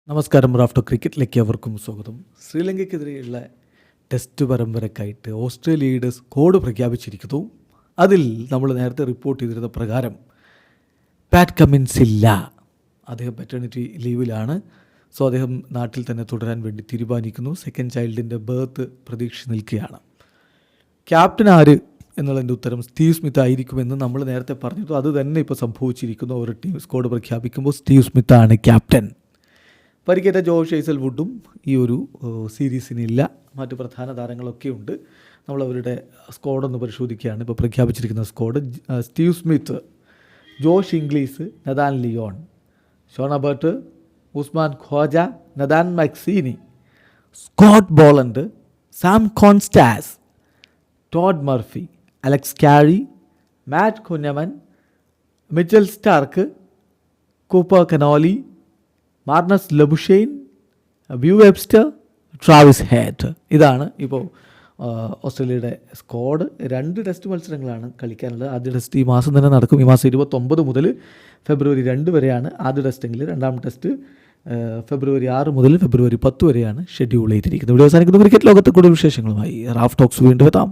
നമസ്കാരം. റാഫ്റ്റോ ക്രിക്കറ്റിലേക്ക് അവർക്കും സ്വാഗതം. ശ്രീലങ്കയ്ക്കെതിരെയുള്ള ടെസ്റ്റ് പരമ്പരക്കായിട്ട് ഓസ്ട്രേലിയയുടെ സ്ക്വാഡ് പ്രഖ്യാപിച്ചിരിക്കുന്നു. അതിൽ നമ്മൾ നേരത്തെ റിപ്പോർട്ട് ചെയ്തിരുന്ന പ്രകാരം പാറ്റ് കമ്മിൻസ് ഇല്ല. അദ്ദേഹം പാറ്റേണിറ്റി ലീവിലാണ്. സോ അദ്ദേഹം നാട്ടിൽ തന്നെ തുടരാൻ വേണ്ടി തീരുമാനിക്കുന്നു. സെക്കൻഡ് ചൈൽഡിൻ്റെ ബർത്ത് പ്രതീക്ഷ നിൽക്കുകയാണ്. ക്യാപ്റ്റൻ ആര് എന്നുള്ളതിൻ്റെ ഉത്തരം സ്റ്റീവ് സ്മിത്ത് ആയിരിക്കുമെന്ന് നമ്മൾ നേരത്തെ പറഞ്ഞിട്ടു. അത് തന്നെ ഇപ്പോൾ സംഭവിച്ചിരിക്കുന്നു. ഒരു ടീം സ്ക്വാഡ് പ്രഖ്യാപിക്കുമ്പോൾ സ്റ്റീവ് സ്മിത്താണ് ക്യാപ്റ്റൻ. പരിക്കേറ്റ ജോഷ് ഹേസൽവുഡും ഈ ഒരു സീരീസിനില്ല. മറ്റ് പ്രധാന താരങ്ങളൊക്കെ ഉണ്ട്. നമ്മളവരുടെ സ്ക്വാഡൊന്ന് പരിശോധിക്കുകയാണ്. ഇപ്പോൾ പ്രഖ്യാപിച്ചിരിക്കുന്ന squad: Steve Smith, Josh Inglis, Nathan Lyon, Sean Abbott, Usman Khawaja, Nathan McSweeney, Scott Boland, Sam Konstas, Todd Murphy, Alex Carey, Matt Kuhnemann, Mitchell Starc, Cooper Connolly, Marnus Labuschagne, Beau Webster, Travis Head. ഇതാണ് ഇപ്പോൾ ഓസ്ട്രേലിയയുടെ squad. 2 test മത്സരങ്ങളാണ് കളിക്കാനുള്ളത്. ആദ്യ test ഈ മാസം തന്നെ നടക്കും. ഈ മാസം 29 മുതൽ ഫെബ്രുവരി 2 വരെയാണ് ആദ്യ ടെസ്റ്റെങ്കിൽ. രണ്ടാം ടെസ്റ്റ് ഫെബ്രുവരി 6 മുതൽ ഫെബ്രുവരി 10 വരെയാണ് ഷെഡ്യൂൾ ചെയ്തിരിക്കുന്നത്. ഇവിടെ അവസാനിക്കുന്ന ക്രിക്കറ്റ് ലോകത്തെ കൂടുതൽ വിശേഷങ്ങളുമായി റാഫ് ടോക്സ് വീണ്ടും എത്താം.